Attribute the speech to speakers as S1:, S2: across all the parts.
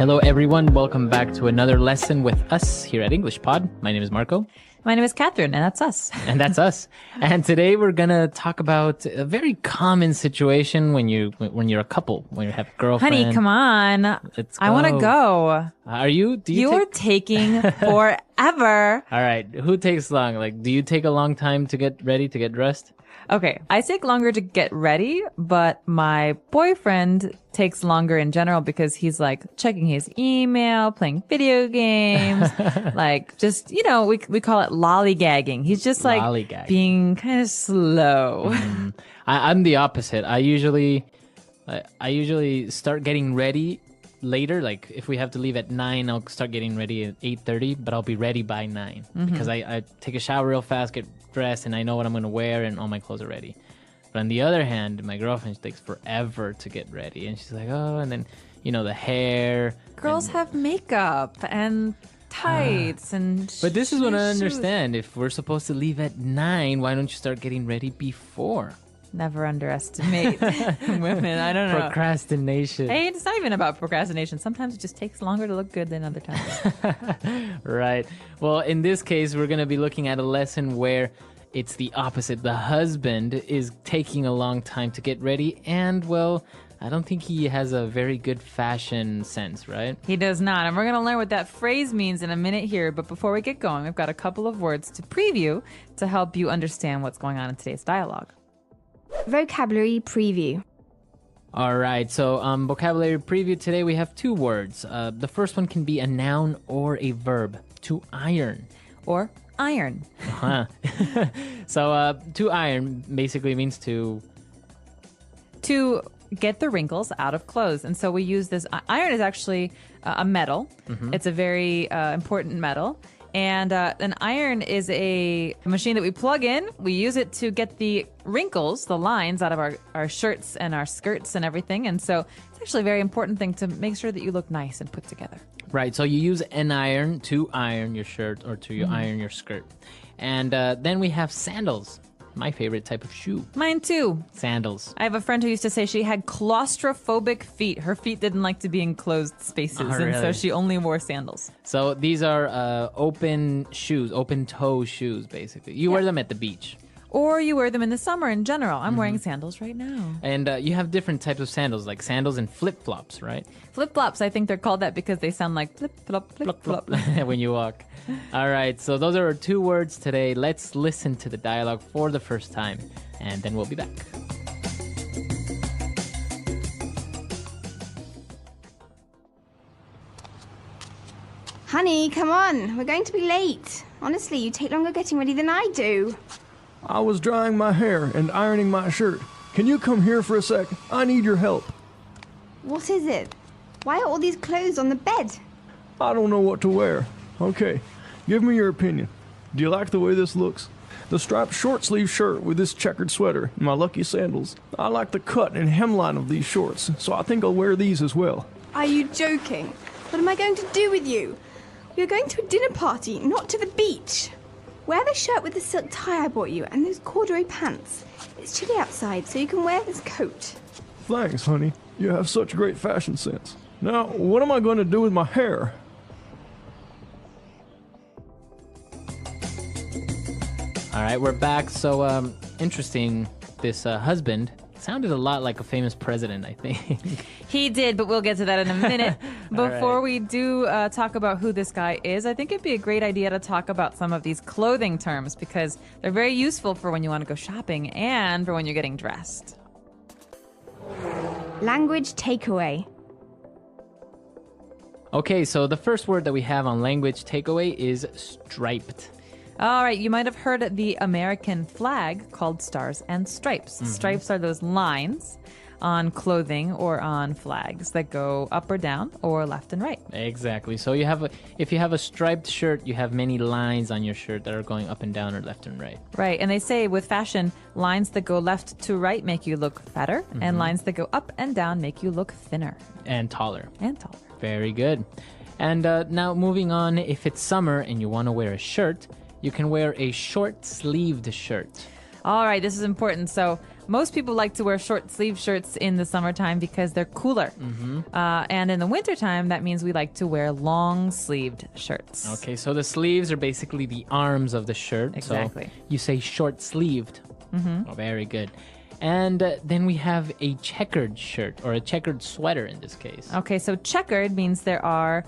S1: Hello, everyone. Welcome back to another lesson with us here at English Pod. My name is Marco.
S2: My name is Catherine, and that's us.
S1: And that's us. And today we're going to talk about a very common situation when you're a couple, when you have a girlfriend.
S2: Honey, come on. I want to go.
S1: Are you?
S2: You're taking forever.
S1: All right. Who takes long? Like, do you take a long time to get ready, to get dressed?
S2: Okay. I take longer to get ready, but my boyfriend takes longer in general because he's like checking his email, playing video games, like just, we call it lollygagging. He's just like being kind of slow.
S1: I'm the opposite. I usually start getting ready later. Like if we have to leave at 9, I'll start getting ready at 8:30, but I'll be ready by 9 because I take a shower real fast, get dressed, and I know what I'm going to wear and all my clothes are ready. But on the other hand, my girlfriend takes forever to get ready, and she's like, oh, and then, the hair.
S2: Girls have makeup and tights and
S1: But this is what I understand. If we're supposed to leave at 9, why don't you start getting ready before?
S2: Never underestimate women. I don't know.
S1: Procrastination.
S2: Hey, it's not even about procrastination. Sometimes it just takes longer to look good than other times.
S1: Right. Well, in this case, we're going to be looking at a lesson where it's the opposite. The husband is taking a long time to get ready, and, well, I don't think he has a very good fashion sense, right?
S2: He does not. And we're going to learn what that phrase means in a minute here. But before we get going, we've got a couple of words to preview to help you understand what's going on in today's dialogue.
S3: Vocabulary preview.
S1: All right, so vocabulary preview today we have 2 words. The first one can be a noun or a verb. To iron.
S2: Or iron.
S1: Huh. So to iron basically means to
S2: get the wrinkles out of clothes. And so we use this. Iron is actually a metal. It's a very important metal. And an iron is a machine that we plug in. We use it to get the wrinkles, the lines out of our shirts and our skirts and everything. And so it's actually a very important thing to make sure that you look nice and put together.
S1: Right. So you use an iron to iron your shirt or to iron your skirt. And then we have sandals. My favorite type of shoe.
S2: Mine too.
S1: Sandals.
S2: I have a friend who used to say she had claustrophobic feet. Her feet didn't like to be in closed spaces, and so she only wore sandals.
S1: So these are open shoes, open toe shoes, basically. You wear them at the beach.
S2: Or you wear them in the summer in general. I'm wearing sandals right now.
S1: And you have different types of sandals, like sandals and flip-flops, right?
S2: Flip-flops, I think they're called that because they sound like flip-flop, flip-flop.
S1: When you walk. All right, so those are our 2 words today. Let's listen to the dialogue for the first time, and then we'll be back.
S3: Honey, come on. We're going to be late. Honestly, you take longer getting ready than I do.
S4: I was drying my hair and ironing my shirt. Can you come here for a sec? I need your help.
S3: What is it? Why are all these clothes on the bed?
S4: I don't know what to wear. Okay, give me your opinion. Do you like the way this looks? The striped short-sleeve shirt with this checkered sweater and my lucky sandals. I like the cut and hemline of these shorts, so I think I'll wear these as well.
S3: Are you joking? What am I going to do with you? We're going to a dinner party, not to the beach. Wear the shirt with the silk tie I bought you and those corduroy pants. It's chilly outside, so you can wear this coat.
S4: Thanks, honey. You have such great fashion sense. Now, what am I going to do with my hair?
S1: All right, we're back. So, interesting. This husband sounded a lot like a famous president, I think.
S2: He did, but we'll get to that in a minute. Before
S1: right.
S2: we do talk about who this guy is, I think it'd be a great idea to talk about some of these clothing terms because they're very useful for when you want to go shopping and for when you're getting dressed.
S3: Language takeaway.
S1: Okay, so the first word that we have on language takeaway is striped.
S2: All right, you might have heard the American flag called Stars and Stripes. Stripes are those lines on clothing or on flags that go up or down or left and right.
S1: Exactly. So if you have a striped shirt, you have many lines on your shirt that are going up and down or left and right.
S2: Right, and they say with fashion, lines that go left to right make you look fatter, and lines that go up and down make you look thinner.
S1: And taller.
S2: And taller.
S1: Very good. And now moving on, if it's summer and you want to wear a shirt, you can wear a short-sleeved shirt.
S2: All right, this is important. So most people like to wear short sleeve shirts in the summertime because they're cooler. And in the wintertime, that means we like to wear long sleeved shirts.
S1: Okay, so the sleeves are basically the arms of the shirt.
S2: Exactly.
S1: So you say short sleeved. Oh, very good. And then we have a checkered shirt, or a checkered sweater in this case.
S2: Okay, so checkered means there are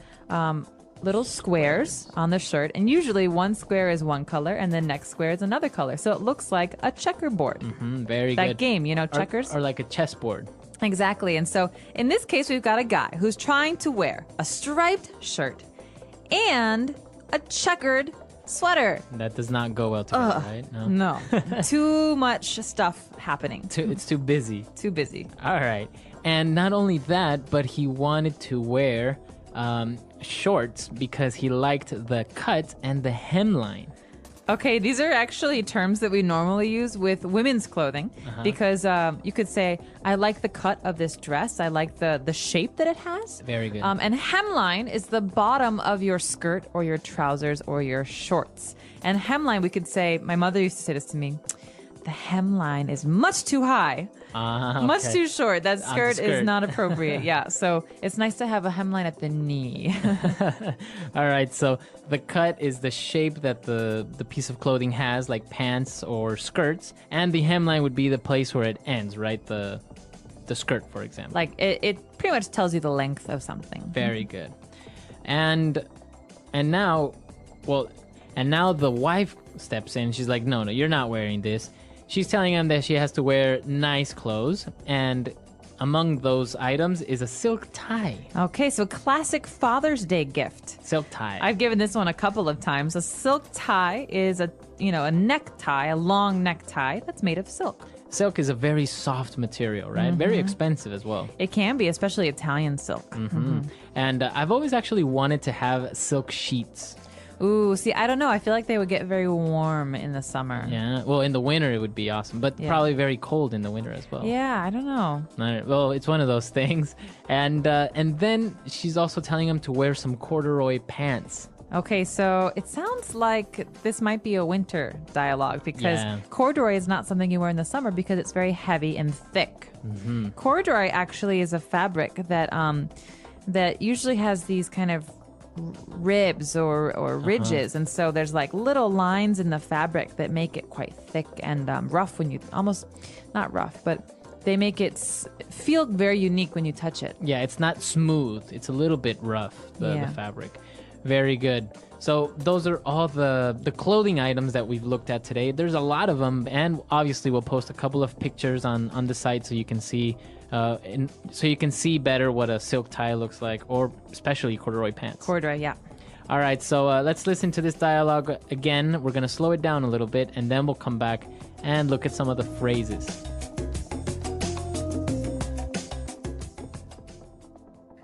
S2: little squares on the shirt, and usually one square is one color and the next square is another color. So it looks like a checkerboard.
S1: Very
S2: That
S1: good.
S2: game, you know, checkers?
S1: Or like a chessboard.
S2: Exactly. And so in this case, we've got a guy who's trying to wear a striped shirt and a checkered sweater.
S1: That does not go well together, right?
S2: No. Too much stuff happening.
S1: It's too busy.
S2: Too busy.
S1: All right. And not only that, but he wanted to wear shorts because he liked the cut and the hemline.
S2: Okay, these are actually terms that we normally use with women's clothing because you could say, I like the cut of this dress. I like the shape that it has.
S1: Very good.
S2: And hemline is the bottom of your skirt or your trousers or your shorts. And hemline, we could say, my mother used to say this to me, the hemline is much too high. Much too short. That skirt is not appropriate. Yeah, so it's nice to have a hemline at the knee.
S1: All right, so the cut is the shape that the piece of clothing has, like pants or skirts, and the hemline would be the place where it ends, right? The skirt, for example.
S2: Like it pretty much tells you the length of something.
S1: Very good. And now the wife steps in. She's like, no, you're not wearing this. She's telling him that she has to wear nice clothes, and among those items is a silk tie.
S2: Okay, so classic Father's Day gift.
S1: Silk tie.
S2: I've given this one a couple of times. A silk tie is a necktie, a long necktie that's made of silk.
S1: Silk is a very soft material, right? Very expensive as well.
S2: It can be, especially Italian silk.
S1: And I've always actually wanted to have silk sheets.
S2: Ooh, see, I don't know. I feel like they would get very warm in the summer.
S1: Yeah, well, in the winter it would be awesome, but probably very cold in the winter as well.
S2: Yeah, I don't know.
S1: All right, well, it's one of those things. And then she's also telling him to wear some corduroy pants.
S2: Okay, so it sounds like this might be a winter dialogue because corduroy is not something you wear in the summer because it's very heavy and thick. Corduroy actually is a fabric that usually has these kind of ribs or ridges, and so there's like little lines in the fabric that make it quite thick and rough when you almost not rough, but they make it feel very unique when you touch it.
S1: Yeah, it's not smooth. It's a little bit rough, the fabric. Very good. So those are all the clothing items that we've looked at today. There's a lot of them, and obviously we'll post a couple of pictures on the site so you can see better what a silk tie looks like, or especially corduroy pants.
S2: Corduroy, yeah.
S1: All right, so let's listen to this dialogue again. We're going to slow it down a little bit, and then we'll come back and look at some of the phrases.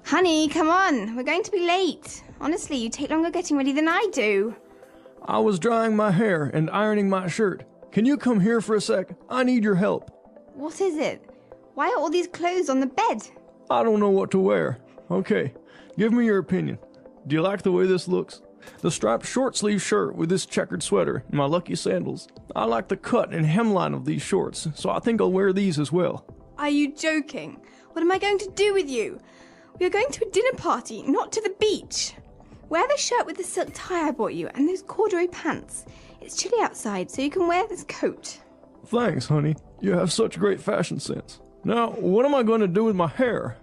S3: Honey, come on. We're going to be late. Honestly, you take longer getting ready than I do.
S4: I was drying my hair and ironing my shirt. Can you come here for a sec? I need your help.
S3: What is it? Why are all these clothes on the bed?
S4: I don't know what to wear. Okay, give me your opinion. Do you like the way this looks? The striped short-sleeve shirt with this checkered sweater and my lucky sandals. I like the cut and hemline of these shorts, so I think I'll wear these as well.
S3: Are you joking? What am I going to do with you? We are going to a dinner party, not to the beach. Wear the shirt with the silk tie I bought you and those corduroy pants. It's chilly outside, so you can wear this coat.
S4: Thanks, honey. You have such great fashion sense. Now, what am I going to do with my hair?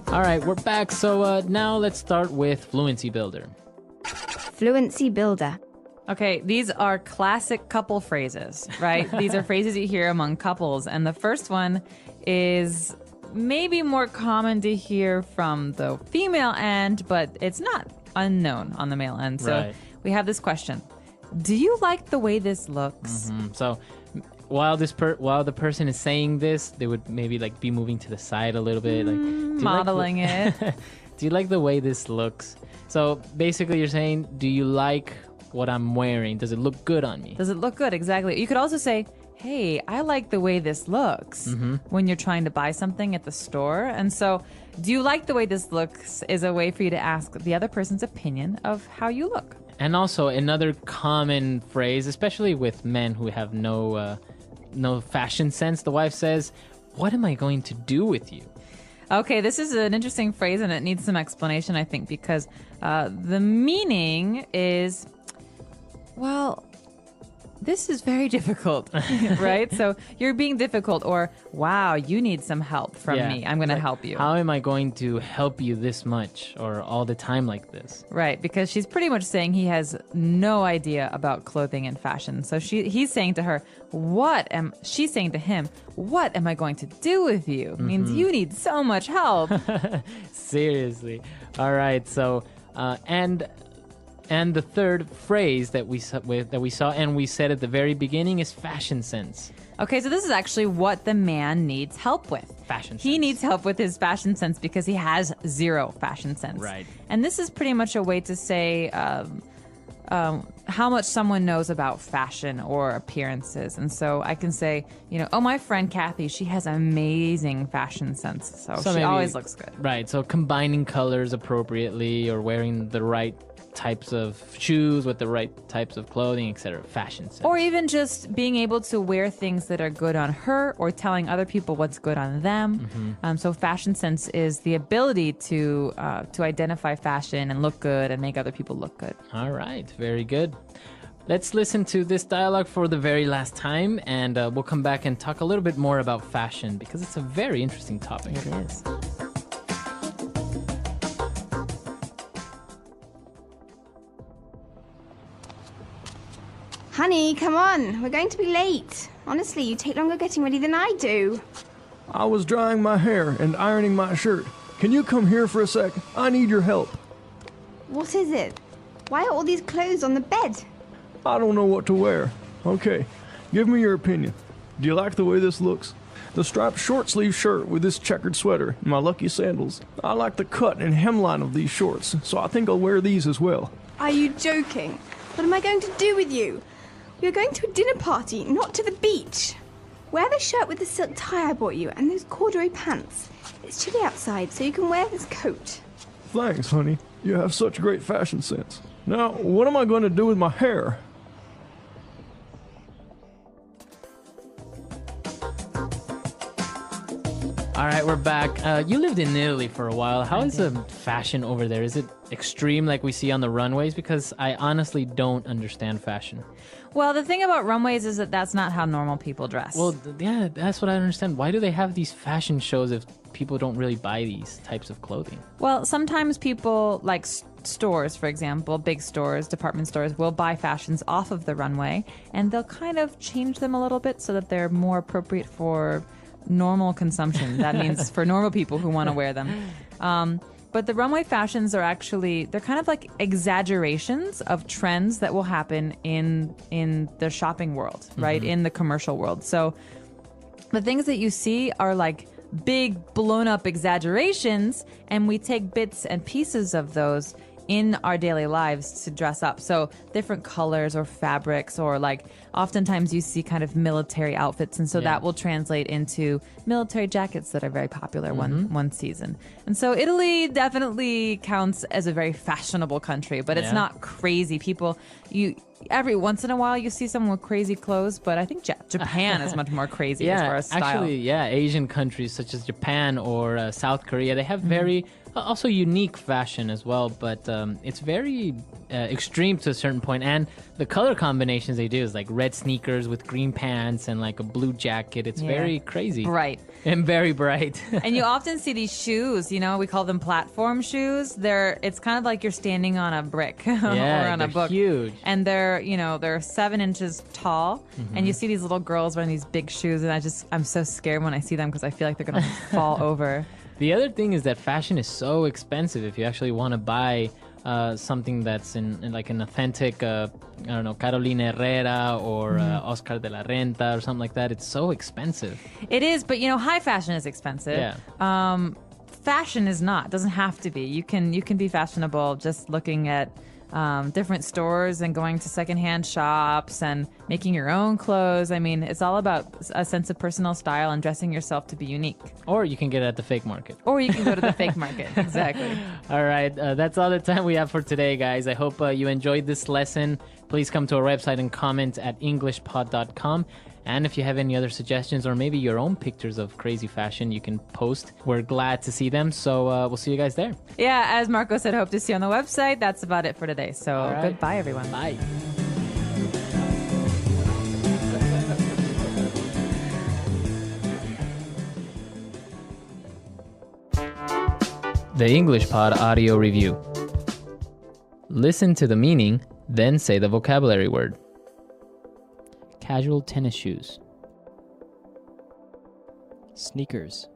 S1: All right, we're back. So now let's start with Fluency Builder.
S3: Fluency Builder.
S2: Okay, these are classic couple phrases, right? These are phrases you hear among couples. And the first one is maybe more common to hear from the female end, but it's not unknown on the male end. So we have this question. Do you like the way this looks?
S1: So while the person is saying this, they would maybe like be moving to the side a little bit, like
S2: modeling it.
S1: Do you like the way this looks? So basically you're saying, do you like what I'm wearing? Does it look good on me?
S2: Does it look good? Exactly. You could also say, hey, I like the way this looks when you're trying to buy something at the store. And so, do you like the way this looks is a way for you to ask the other person's opinion of how you look.
S1: And also another common phrase, especially with men who have no fashion sense, the wife says, "What am I going to do with you?"
S2: Okay, this is an interesting phrase and it needs some explanation, I think, because the meaning is, well, this is very difficult, right? So you're being difficult, or wow, you need some help from me. I'm going to help you.
S1: How am I going to help you this much or all the time like this?
S2: Right, because she's pretty much saying he has no idea about clothing and fashion. So he's saying to her, she's saying to him, what am I going to do with you? Means you need so much help.
S1: Seriously. All right. So, and the third phrase that we saw and we said at the very beginning is fashion sense.
S2: Okay, so this is actually what the man needs help with.
S1: Fashion sense.
S2: He needs help with his fashion sense because he has zero fashion sense.
S1: Right.
S2: And this is pretty much a way to say how much someone knows about fashion or appearances. And so I can say, oh, my friend Kathy, she has amazing fashion sense. So she always looks good.
S1: Right. So combining colors appropriately or wearing the right types of shoes with the right types of clothing, etc. Fashion sense.
S2: Or even just being able to wear things that are good on her or telling other people what's good on them. So fashion sense is the ability to identify fashion and look good and make other people look good.
S1: All right. Very good. Let's listen to this dialogue for the very last time, and we'll come back and talk a little bit more about fashion because it's a very interesting topic.
S2: It is.
S3: Honey, come on. We're going to be late. Honestly, you take longer getting ready than I do.
S4: I was drying my hair and ironing my shirt. Can you come here for a sec? I need your help.
S3: What is it? Why are all these clothes on the bed?
S4: I don't know what to wear. Okay, give me your opinion. Do you like the way this looks? The striped short-sleeve shirt with this checkered sweater and my lucky sandals. I like the cut and hemline of these shorts, so I think I'll wear these as well.
S3: Are you joking? What am I going to do with you? We're going to a dinner party, not to the beach. Wear the shirt with the silk tie I bought you and those corduroy pants. It's chilly outside, so you can wear this coat.
S4: Thanks, honey. You have such great fashion sense. Now, what am I going to do with my hair?
S1: All right, we're back. You lived in Italy for a while. How is the fashion over there? Is it extreme like we see on the runways? Because I honestly don't understand fashion.
S2: Well, the thing about runways is that that's not how normal people dress.
S1: Well, yeah, that's what I understand. Why do they have these fashion shows if people don't really buy these types of clothing?
S2: Well, sometimes people, like stores, for example, big stores, department stores, will buy fashions off of the runway, and they'll kind of change them a little bit so that they're more appropriate for normal consumption. That means for normal people who want to wear them. But the runway fashions are actually, they're kind of like exaggerations of trends that will happen in the shopping world, right? In the commercial world. So the things that you see are like big blown up exaggerations, and we take bits and pieces of those in our daily lives to dress up. So different colors or fabrics, or like oftentimes you see kind of military outfits. And so that will translate into military jackets that are very popular one season. And so Italy definitely counts as a very fashionable country, but it's not crazy. People, every once in a while you see someone with crazy clothes, but I think Japan is much more crazy as far as style.
S1: Actually, Asian countries such as Japan or South Korea, they have very also unique fashion as well, but it's very extreme to a certain point. And the color combinations they do is like red sneakers with green pants and like a blue jacket. It's very crazy.
S2: Bright.
S1: And very bright.
S2: And you often see these shoes, we call them platform shoes. It's kind of like you're standing on a brick or on a book.
S1: Huge.
S2: And they're 7 inches tall. And you see these little girls wearing these big shoes, and I'm so scared when I see them because I feel like they're going to fall over.
S1: The other thing is that fashion is so expensive. If you actually want to buy something that's in like an authentic, I don't know, Carolina Herrera or Oscar de la Renta or something like that, it's so expensive.
S2: It is, but high fashion is expensive.
S1: Yeah.
S2: Fashion is not. It doesn't have to be. You can be fashionable just looking at different stores and going to secondhand shops and making your own clothes. I mean, it's all about a sense of personal style and dressing yourself to be unique.
S1: Or you can get it at the fake market.
S2: Or you can go to the fake market. Exactly.
S1: All right. That's all the time we have for today, guys. I hope you enjoyed this lesson. Please come to our website and comment at englishpod.com. And if you have any other suggestions or maybe your own pictures of crazy fashion, you can post. We're glad to see them. So we'll see you guys there.
S2: Yeah, as Marco said, hope to see you on the website. That's about it for today. So
S1: All right.
S2: Goodbye, everyone.
S1: Bye. The English Pod Audio Review. Listen to the meaning, then say the vocabulary word. Casual tennis shoes.
S5: Sneakers.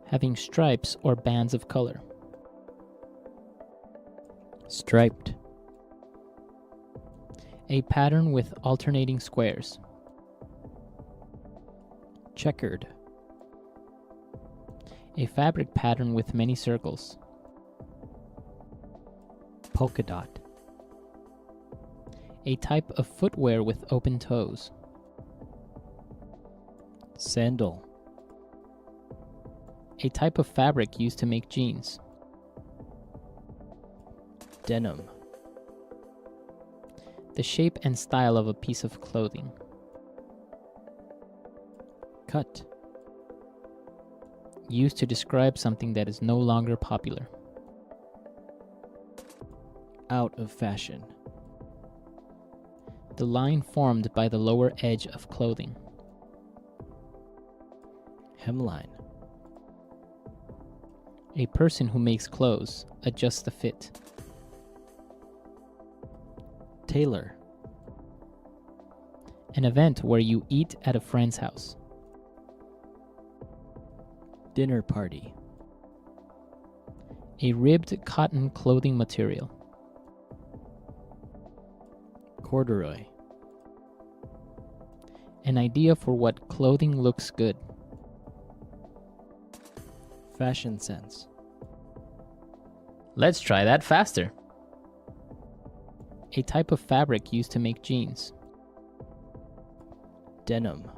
S1: Having stripes or bands of color.
S5: Striped.
S1: A pattern with alternating squares.
S5: Checkered.
S1: A fabric pattern with many circles.
S5: Polka dot.
S1: A type of footwear with open toes.
S5: Sandal.
S1: A type of fabric used to make jeans.
S5: Denim.
S1: The shape and style of a piece of clothing.
S5: Cut.
S1: Used to describe something that is no longer popular.
S5: Out of fashion.
S1: The line formed by the lower edge of clothing.
S5: Hemline.
S1: A person who makes clothes, adjusts the fit.
S5: Tailor.
S1: An event where you eat at a friend's house.
S5: Dinner party.
S1: A ribbed cotton clothing material.
S5: Corduroy.
S1: An idea for what clothing looks good.
S5: Fashion sense.
S1: Let's try that faster. A type of fabric used to make jeans.
S5: Denim.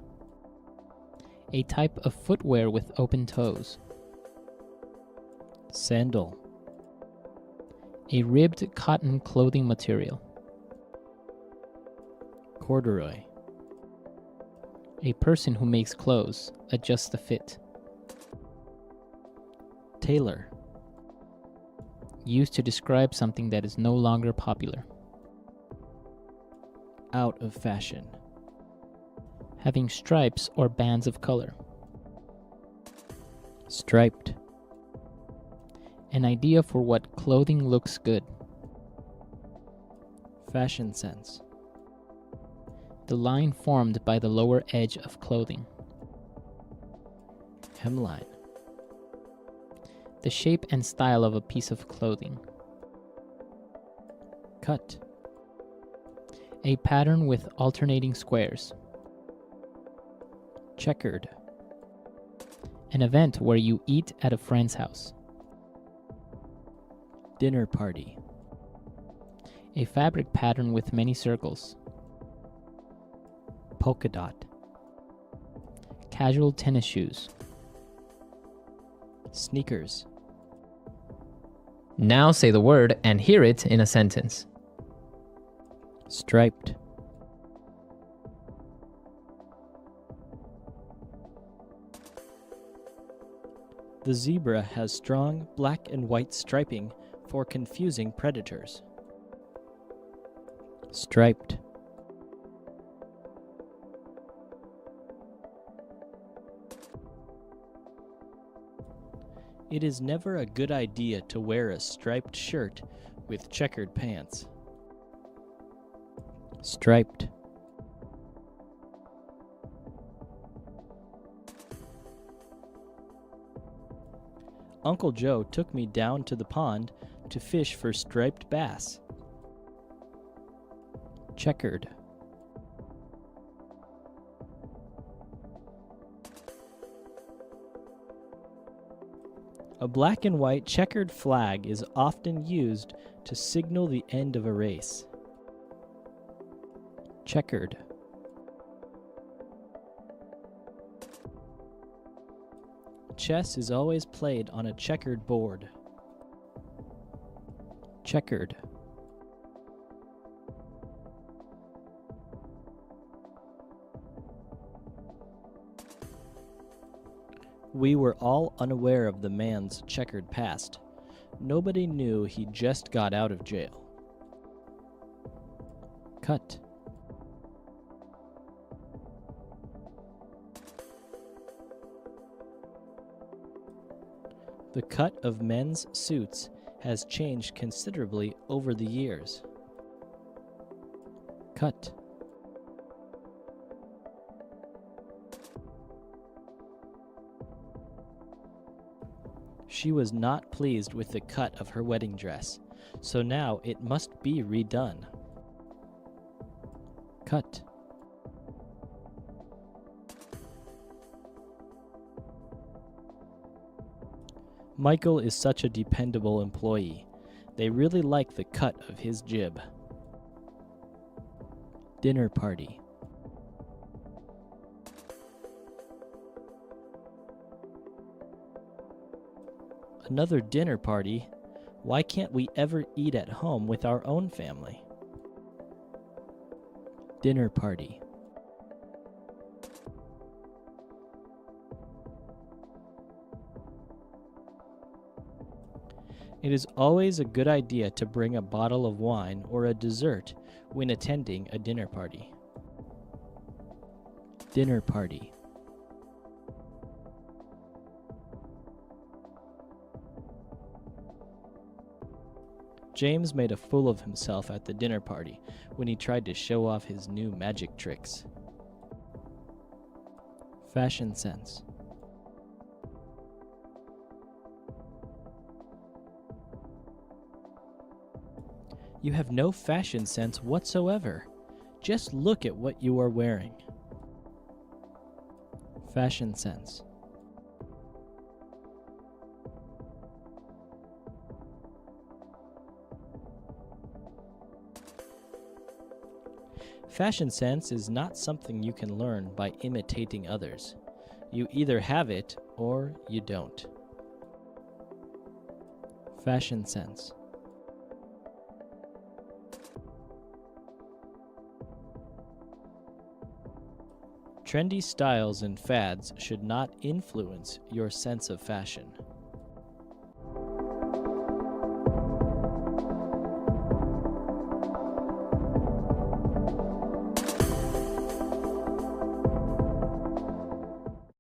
S1: A type of footwear with open toes.
S5: Sandal.
S1: A ribbed cotton clothing material.
S5: Corduroy.
S1: A person who makes clothes, adjusts the fit.
S5: Tailor.
S1: Used to describe something that is no longer popular.
S5: Out of fashion.
S1: Having stripes or bands of color.
S5: Striped.
S1: An idea for what clothing looks good.
S5: Fashion sense.
S1: The line formed by the lower edge of clothing.
S5: Hemline.
S1: The shape and style of a piece of clothing.
S5: Cut.
S1: A pattern with alternating squares.
S5: Checkered.
S1: An event where you eat at a friend's house.
S5: Dinner party.
S1: A fabric pattern with many circles.
S5: Polka dot.
S1: Casual tennis shoes.
S5: Sneakers.
S1: Now say the word and hear it in a sentence.
S5: Striped. The zebra has strong black and white striping for confusing predators. Striped. It is never a good idea to wear a striped shirt with checkered pants. Striped. Uncle Joe took me down to the pond to fish for striped bass. Checkered. A black and white checkered flag is often used to signal the end of a race. Checkered. Chess is always played on a checkered board. Checkered. We were all unaware of the man's checkered past. Nobody knew he just got out of jail. Cut. The cut of men's suits has changed considerably over the years. Cut. She was not pleased with the cut of her wedding dress, so now it must be redone. Cut. Michael is such a dependable employee. They really like the cut of his jib. Dinner party. Another dinner party? Why can't we ever eat at home with our own family? Dinner party. It is always a good idea to bring a bottle of wine or a dessert when attending a dinner party. Dinner party. James made a fool of himself at the dinner party when he tried to show off his new magic tricks. Fashion sense. You have no fashion sense whatsoever. Just look at what you are wearing. Fashion sense. Fashion sense is not something you can learn by imitating others. You either have it or you don't. Fashion sense. Trendy styles and fads should not influence your sense of fashion.